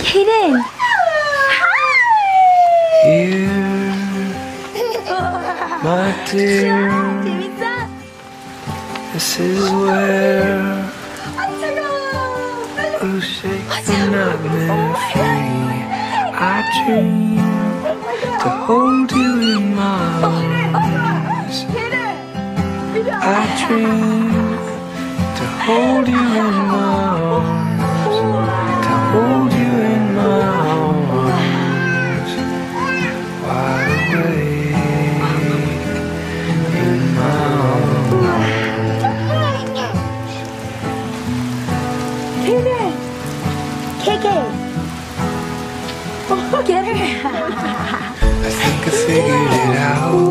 Kaden! Here, my dear, this is where you shake the nightmare free. I dream to hold you in my arms. I dream to hold you in my arms. To hold you in my arms. Wide awake in my arms. Kaden! KK! Get her! I think I figured it out.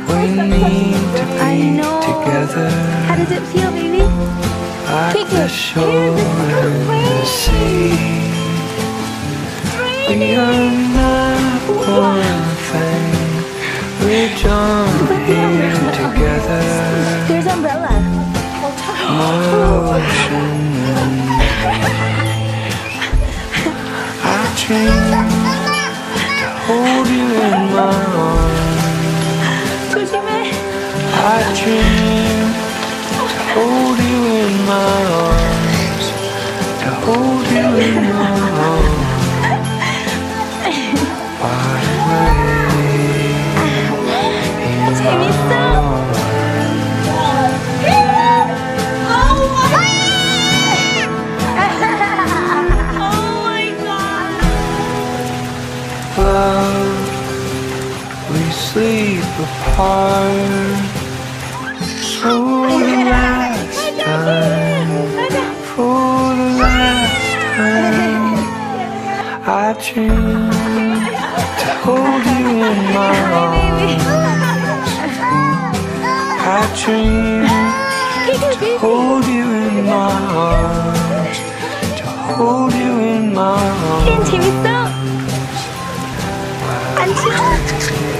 We need to be together. How does it feel, baby? Like the shore and the sea. We are not one thing. We're joined here together. There's umbrella. My ocean. I dream to hold you in my arms. 조심해. I dream to hold you in my arms. To hold you in my arms. Wide awake in my 재밌어? arms. Love, we sleep apart for the last time. For the last time, I dream to hold you in my arms. I dream to hold you in my arms. To hold you in my arms. 재밌어? 안 치워?